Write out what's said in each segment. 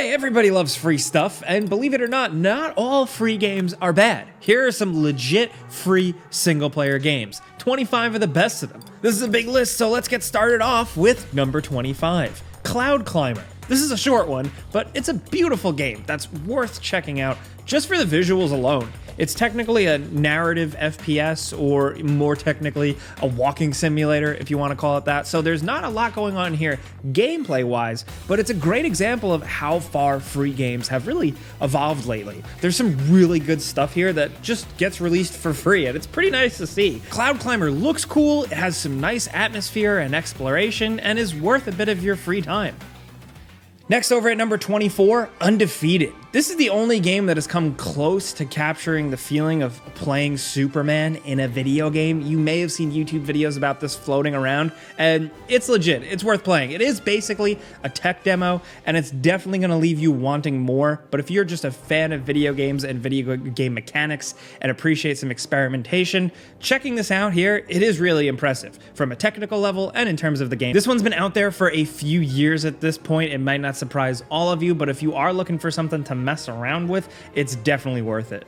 Hey, everybody loves free stuff, and believe it or not all free games are bad. Here are some legit free single-player games. 25 of the best of them. This is a big list, so let's get started off with number 25, Cloud Climber. This is a short one, but it's a beautiful game that's worth checking out just for the visuals alone. It's technically a narrative FPS, or more technically, a walking simulator, if you want to call it that. So there's not a lot going on here gameplay-wise, but it's a great example of how far free games have really evolved lately. There's some really good stuff here that just gets released for free, and it's pretty nice to see. Cloud Climber looks cool, it has some nice atmosphere and exploration, and is worth a bit of your free time. Next, over at number 24, Undefeated. This is the only game that has come close to capturing the feeling of playing Superman in a video game. You may have seen YouTube videos about this floating around, and it's legit. It's worth playing. It is basically a tech demo, and it's definitely going to leave you wanting more. But if you're just a fan of video games and video game mechanics and appreciate some experimentation, checking this out here, it is really impressive from a technical level and in terms of the game. This one's been out there for a few years at this point. It might not surprise all of you, but if you are looking for something to mess around with, it's definitely worth it.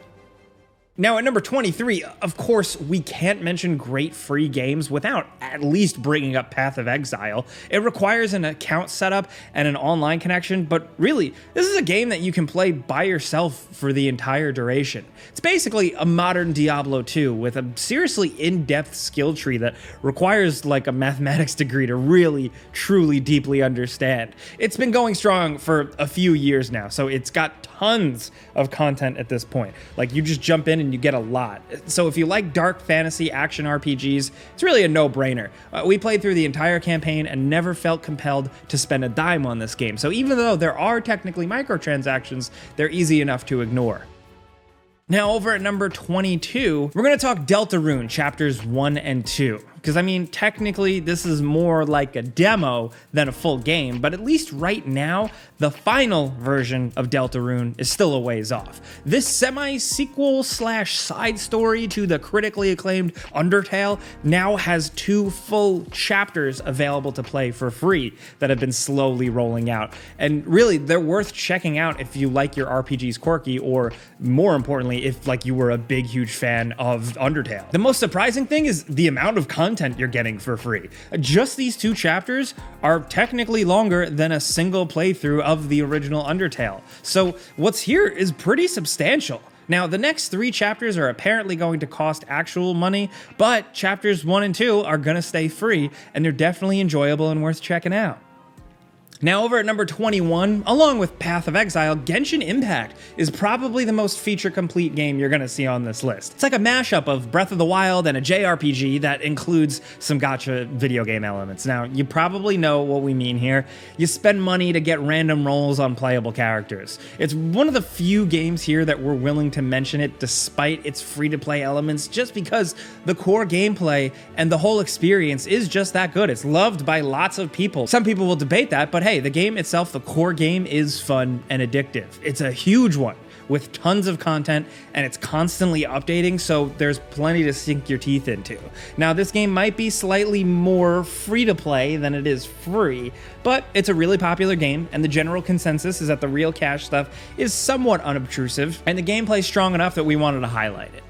Now at number 23, of course, we can't mention great free games without at least bringing up Path of Exile. It requires an account setup and an online connection, but really, this is a game that you can play by yourself for the entire duration. It's basically a modern Diablo 2 with a seriously in-depth skill tree that requires like a mathematics degree to really, truly, deeply understand. It's been going strong for a few years now, so it's got tons of content at this point. Like, you just jump in and you get a lot. So if you like dark fantasy action RPGs, it's really a no-brainer. We played through the entire campaign and never felt compelled to spend a dime on this game. So even though there are technically microtransactions, they're easy enough to ignore. Now over at number 22, we're going to talk Deltarune Chapters 1 and 2. Because, I mean, technically, this is more like a demo than a full game, but at least right now, the final version of Deltarune is still a ways off. This semi-sequel slash side story to the critically acclaimed Undertale now has 2 full chapters available to play for free that have been slowly rolling out. And really, they're worth checking out if you like your RPGs quirky, or more importantly, if like you were a big, huge fan of Undertale. The most surprising thing is the amount of content you're getting for free. Just these 2 chapters are technically longer than a single playthrough of the original Undertale. So what's here is pretty substantial. Now, the next 3 chapters are apparently going to cost actual money, but chapters 1 and 2 are gonna stay free, and they're definitely enjoyable and worth checking out. Now over at number 21, along with Path of Exile, Genshin Impact is probably the most feature-complete game you're gonna see on this list. It's like a mashup of Breath of the Wild and a JRPG that includes some gacha video game elements. Now, you probably know what we mean here. You spend money to get random rolls on playable characters. It's one of the few games here that we're willing to mention it despite its free-to-play elements, just because the core gameplay and the whole experience is just that good. It's loved by lots of people. Some people will debate that, but hey, the game itself, the core game, is fun and addictive. It's a huge one with tons of content, and it's constantly updating, so there's plenty to sink your teeth into. Now, this game might be slightly more free to play than it is free, but it's a really popular game, and the general consensus is that the real cash stuff is somewhat unobtrusive, and the gameplay's strong enough that we wanted to highlight it.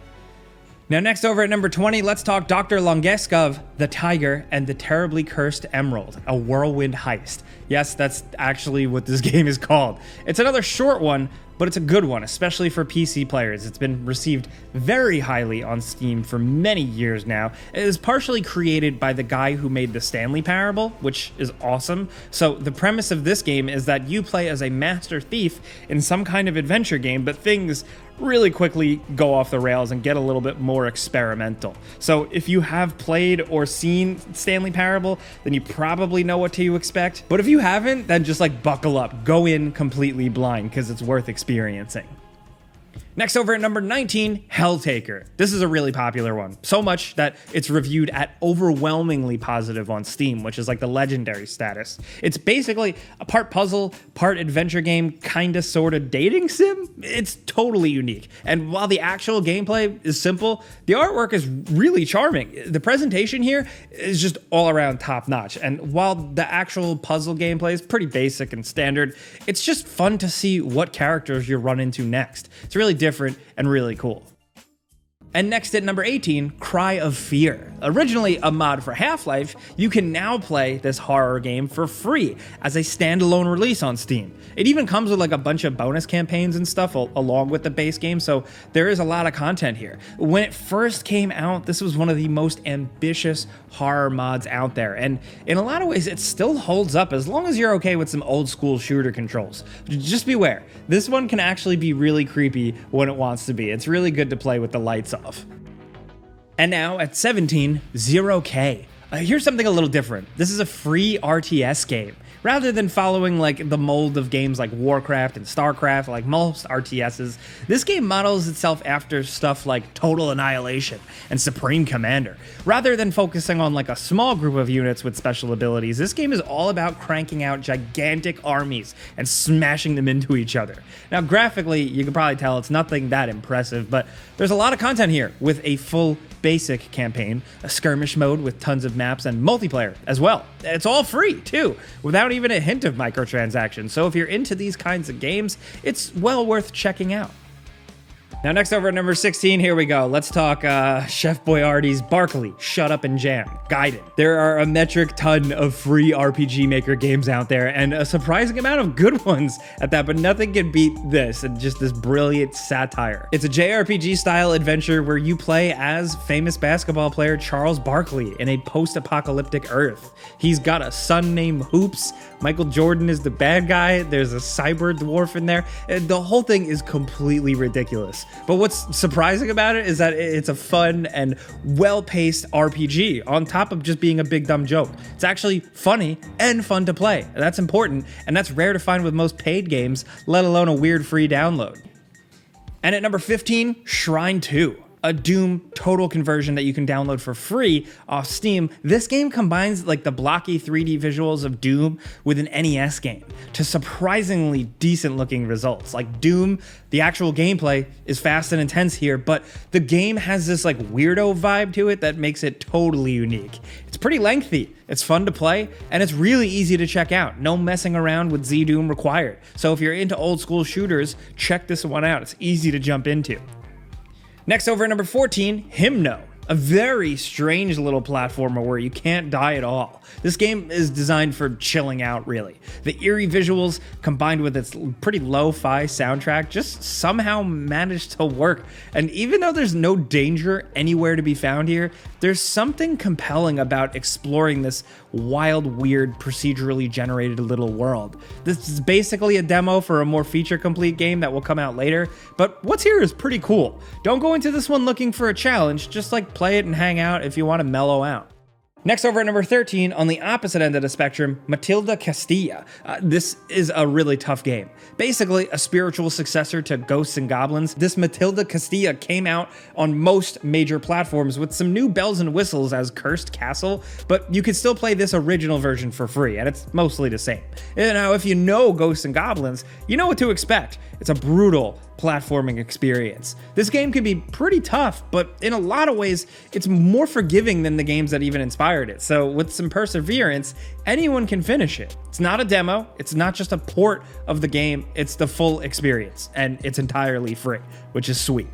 Now next, over at number 20, let's talk Dr. Langeskov, the Tiger, and the Terribly Cursed Emerald, a whirlwind heist. Yes, that's actually what this game is called. It's another short one, but it's a good one, especially for PC players. It's been received very highly on Steam for many years now. It is partially created by the guy who made the Stanley Parable, which is awesome. So the premise of this game is that you play as a master thief in some kind of adventure game, but things really quickly go off the rails and get a little bit more experimental. So if you have played or seen Stanley Parable, then you probably know what to expect. But if you haven't, then just like buckle up, go in completely blind, because it's worth experiencing. Next over at number 19, Helltaker. This is a really popular one, so much that it's reviewed at overwhelmingly positive on Steam, which is like the legendary status. It's basically a part puzzle, part adventure game, kinda sorta dating sim. It's totally unique. And while the actual gameplay is simple, the artwork is really charming. The presentation here is just all around top notch. And while the actual puzzle gameplay is pretty basic and standard, it's just fun to see what characters you run into next. It's really different and really cool. And next at number 18, Cry of Fear. Originally a mod for Half-Life, you can now play this horror game for free as a standalone release on Steam. It even comes with like a bunch of bonus campaigns and stuff along with the base game, so there is a lot of content here. When it first came out, this was one of the most ambitious horror mods out there, and in a lot of ways it still holds up as long as you're okay with some old school shooter controls. Just beware, this one can actually be really creepy when it wants to be. It's really good to play with the lights off. And now at 17, 0K. Here's something a little different. This is a free RTS game. Rather than following like the mold of games like Warcraft and Starcraft, like most RTSs, this game models itself after stuff like Total Annihilation and Supreme Commander. Rather than focusing on like a small group of units with special abilities, this game is all about cranking out gigantic armies and smashing them into each other. Now graphically, you can probably tell it's nothing that impressive, but there's a lot of content here with a full basic campaign, a skirmish mode with tons of maps, and multiplayer as well. It's all free too, without even a hint of microtransactions. So if you're into these kinds of games, it's well worth checking out. Now next over at number 16, here we go. Let's talk Chef Boyardee's Barkley, Shut Up and Jam, Gaiden. There are a metric ton of free RPG Maker games out there, and a surprising amount of good ones at that, but nothing can beat this, and just this brilliant satire. It's a JRPG style adventure where you play as famous basketball player Charles Barkley in a post-apocalyptic Earth. He's got a son named Hoops, Michael Jordan is the bad guy, there's a cyber dwarf in there, and the whole thing is completely ridiculous. But what's surprising about it is that it's a fun and well-paced RPG on top of just being a big dumb joke. It's actually funny and fun to play. That's important, and that's rare to find with most paid games, let alone a weird free download. And at number 15, Shrine 2. A Doom total conversion that you can download for free off Steam. This game combines like the blocky 3D visuals of Doom with an NES game to surprisingly decent looking results. Like Doom, the actual gameplay is fast and intense here, but the game has this like weirdo vibe to it that makes it totally unique. It's pretty lengthy, it's fun to play, and it's really easy to check out. No messing around with Z-Doom required. So if you're into old school shooters, check this one out. It's easy to jump into. Next over at number 14, Himno. A very strange little platformer where you can't die at all. This game is designed for chilling out, really. The eerie visuals combined with its pretty lo-fi soundtrack just somehow managed to work. And even though there's no danger anywhere to be found here, there's something compelling about exploring this wild, weird, procedurally generated little world. This is basically a demo for a more feature-complete game that will come out later, but what's here is pretty cool. Don't go into this one looking for a challenge, just like play it and hang out if you want to mellow out. Next over at number 13, on the opposite end of the spectrum, Matilda Castilla. This is a really tough game. Basically, a spiritual successor to Ghosts and Goblins, this Matilda Castilla came out on most major platforms with some new bells and whistles as Cursed Castle, but you can still play this original version for free, and it's mostly the same. Now, if you know Ghosts and Goblins, you know what to expect. It's a brutal platforming experience. This game can be pretty tough, but in a lot of ways, it's more forgiving than the games that even inspired it. So with some perseverance, anyone can finish it. It's not a demo, it's not just a port of the game, it's the full experience, and it's entirely free, which is sweet.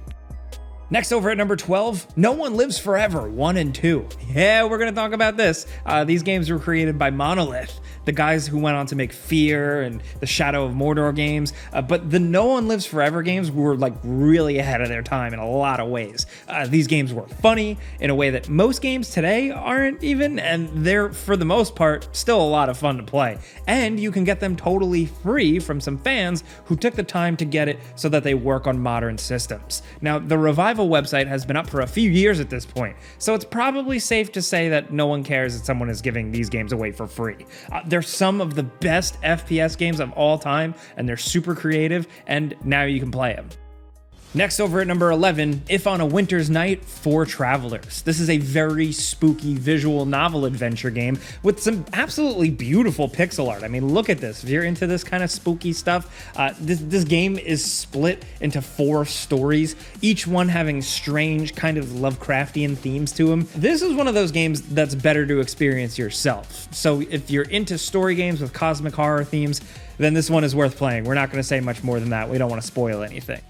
Next over at number 12, No One Lives Forever 1 and 2. Yeah, we're gonna talk about this. These games were created by Monolith, the guys who went on to make Fear and the Shadow of Mordor games, but the No One Lives Forever games were like really ahead of their time in a lot of ways. These games were funny in a way that most games today aren't even, and they're, for the most part, still a lot of fun to play. And you can get them totally free from some fans who took the time to get it so that they work on modern systems. Now, the Revival website has been up for a few years at this point, so it's probably safe to say that no one cares that someone is giving these games away for free. They're some of the best FPS games of all time, and they're super creative, and now you can play them. Next, over at number 11, If on a Winter's Night for Travelers. This is a very spooky visual novel adventure game with some absolutely beautiful pixel art. I mean, look at this. If you're into this kind of spooky stuff, this game is split into 4 stories, each one having strange kind of Lovecraftian themes to them. This is one of those games that's better to experience yourself. So if you're into story games with cosmic horror themes, then this one is worth playing. We're not going to say much more than that. We don't want to spoil anything.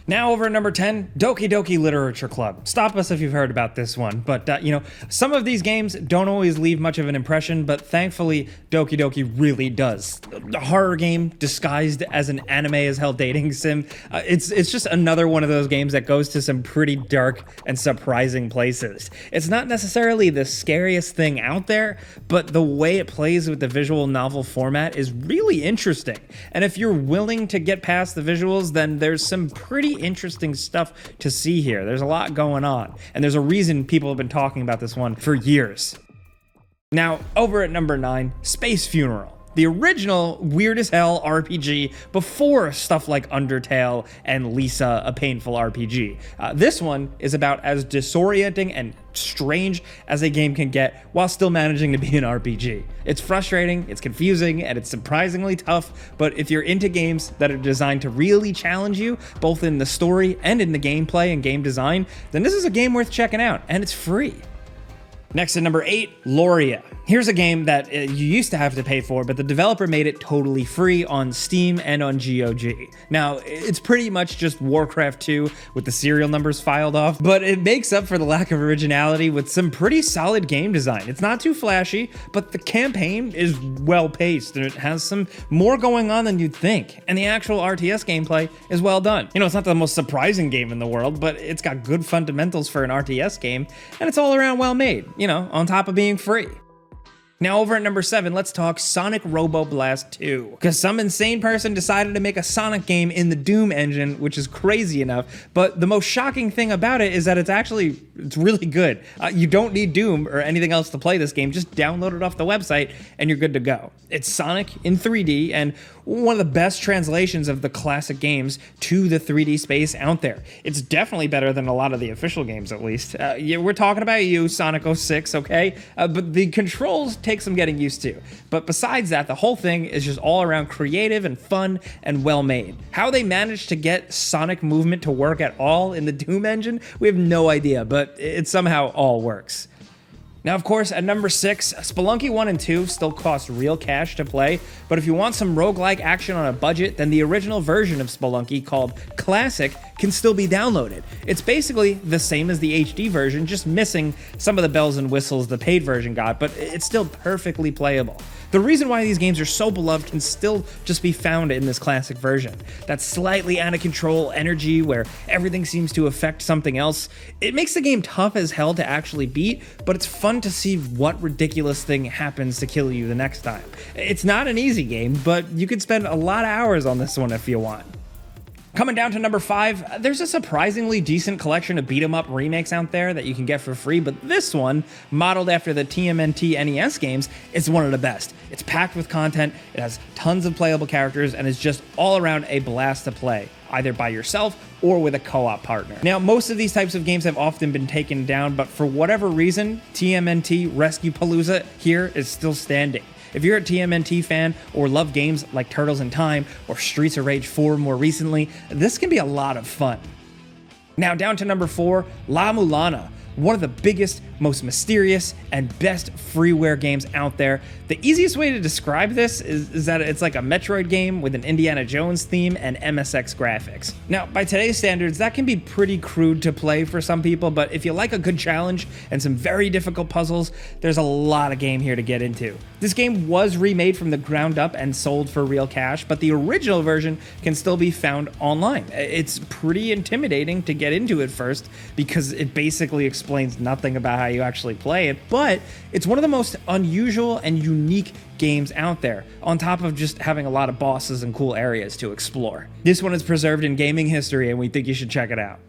Now over at number 10, Doki Doki Literature Club. Stop us if you've heard about this one, but you know, some of these games don't always leave much of an impression, but thankfully Doki Doki really does. A horror game disguised as an anime as hell dating sim. It's just another one of those games that goes to some pretty dark and surprising places. It's not necessarily the scariest thing out there, but the way it plays with the visual novel format is really interesting. And if you're willing to get past the visuals, then there's some pretty interesting stuff to see here. There's a lot going on, and there's a reason people have been talking about this one for years. Now, over at number 9, Space Funeral. The original weird as hell RPG before stuff like Undertale and Lisa, a painful RPG. This one is about as disorienting and strange as a game can get while still managing to be an RPG. It's frustrating, it's confusing, and it's surprisingly tough, but if you're into games that are designed to really challenge you, both in the story and in the gameplay and game design, then this is a game worth checking out, and it's free. Next at number 8, Loria. Here's a game that you used to have to pay for, but the developer made it totally free on Steam and on GOG. Now, it's pretty much just Warcraft 2 with the serial numbers filed off, but it makes up for the lack of originality with some pretty solid game design. It's not too flashy, but the campaign is well paced and it has some more going on than you'd think. And the actual RTS gameplay is well done. You know, it's not the most surprising game in the world, but it's got good fundamentals for an RTS game, and it's all around well made, you know, on top of being free. Now over at number 7, let's talk Sonic Robo Blast 2. Because some insane person decided to make a Sonic game in the Doom engine, which is crazy enough, but the most shocking thing about it is that it's really good. You don't need Doom or anything else to play this game, just download it off the website and you're good to go. It's Sonic in 3D and one of the best translations of the classic games to the 3D space out there. It's definitely better than a lot of the official games, at least. Yeah, we're talking about you, Sonic 06, okay? But the controls take some getting used to. But besides that, the whole thing is just all around creative and fun and well made. How they managed to get Sonic movement to work at all in the Doom engine, we have no idea, but it somehow all works. Now, of course, at number 6, Spelunky 1 and 2 still cost real cash to play, but if you want some roguelike action on a budget, then the original version of Spelunky, called Classic, can still be downloaded. It's basically the same as the HD version, just missing some of the bells and whistles the paid version got, but it's still perfectly playable. The reason why these games are so beloved can still just be found in this classic version. That slightly out of control energy where everything seems to affect something else. It makes the game tough as hell to actually beat, but it's fun to see what ridiculous thing happens to kill you the next time. It's not an easy game, but you could spend a lot of hours on this one if you want. Coming down to number 5, there's a surprisingly decent collection of beat-em-up remakes out there that you can get for free, but this one, modeled after the TMNT NES games, is one of the best. It's packed with content, it has tons of playable characters, and is just all around a blast to play, either by yourself or with a co-op partner. Now, most of these types of games have often been taken down, but for whatever reason, TMNT Rescue-palooza here is still standing. If you're a TMNT fan or love games like Turtles in Time or Streets of Rage 4 more recently, this can be a lot of fun. Now down to number 4, La Mulana. One of the biggest, most mysterious, and best freeware games out there. The easiest way to describe this is that it's like a Metroid game with an Indiana Jones theme and MSX graphics. Now, by today's standards, that can be pretty crude to play for some people, but if you like a good challenge and some very difficult puzzles, there's a lot of game here to get into. This game was remade from the ground up and sold for real cash, but the original version can still be found online. It's pretty intimidating to get into at first because it basically explains nothing about how you actually play it, but it's one of the most unusual and unique games out there, on top of just having a lot of bosses and cool areas to explore. This one is preserved in gaming history and we think you should check it out.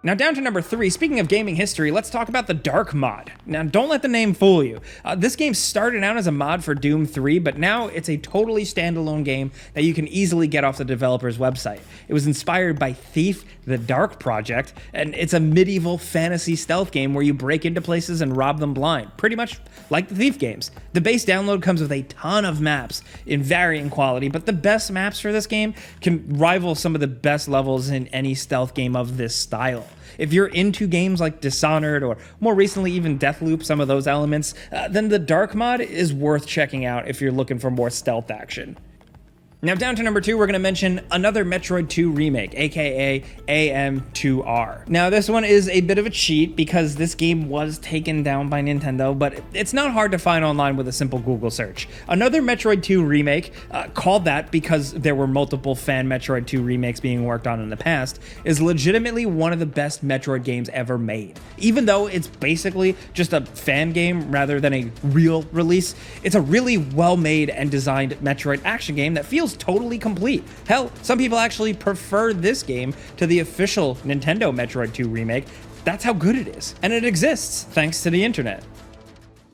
Now down to number 3, speaking of gaming history, let's talk about the Dark mod. Now don't let the name fool you. This game started out as a mod for Doom 3, but now it's a totally standalone game that you can easily get off the developer's website. It was inspired by Thief, the Dark Project, and it's a medieval fantasy stealth game where you break into places and rob them blind, pretty much like the Thief games. The base download comes with a ton of maps in varying quality, but the best maps for this game can rival some of the best levels in any stealth game of this style. If you're into games like Dishonored or more recently even Deathloop, some of those elements, then the Dark mod is worth checking out if you're looking for more stealth action. Now down to number 2, we're going to mention another Metroid 2 remake, aka AM2R. Now this one is a bit of a cheat because this game was taken down by Nintendo, but it's not hard to find online with a simple Google search. Another Metroid 2 remake, called that because there were multiple fan Metroid 2 remakes being worked on in the past, is legitimately one of the best Metroid games ever made. Even though it's basically just a fan game rather than a real release, it's a really well-made and designed Metroid action game that feels totally complete. Hell, some people actually prefer this game to the official Nintendo Metroid 2 remake. That's how good it is. And it exists thanks to the internet.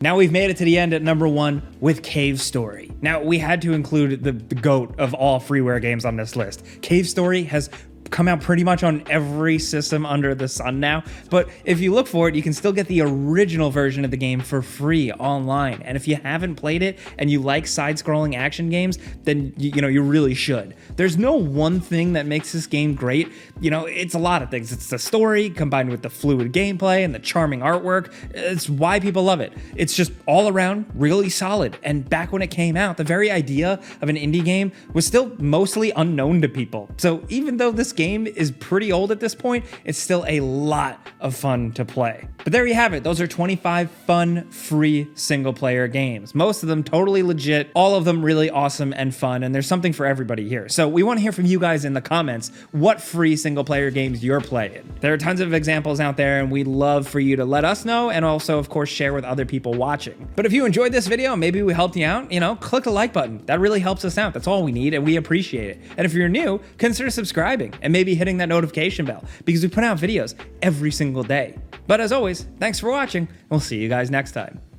Now we've made it to the end at number 1 with Cave Story. Now we had to include the GOAT of all freeware games on this list. Cave Story has come out pretty much on every system under the sun now, but if you look for it, you can still get the original version of the game for free online. And if you haven't played it and you like side-scrolling action games, then you really should. There's no one thing that makes this game great. It's a lot of things. It's the story combined with the fluid gameplay and the charming artwork. It's why people love it. It's just all around really solid. And back when it came out, the very idea of an indie game was still mostly unknown to people. So even though this game is pretty old at this point, it's still a lot of fun to play. But there you have it. Those are 25 fun, free single-player games. Most of them totally legit, all of them really awesome and fun, and there's something for everybody here. So we want to hear from you guys in the comments what free single-player games you're playing. There are tons of examples out there, and we'd love for you to let us know, and also, of course, share with other people watching. But if you enjoyed this video, maybe we helped you out, click the like button. That really helps us out. That's all we need, and we appreciate it. And if you're new, consider subscribing and maybe hitting that notification bell because we put out videos every single day. But as always, thanks for watching, and we'll see you guys next time.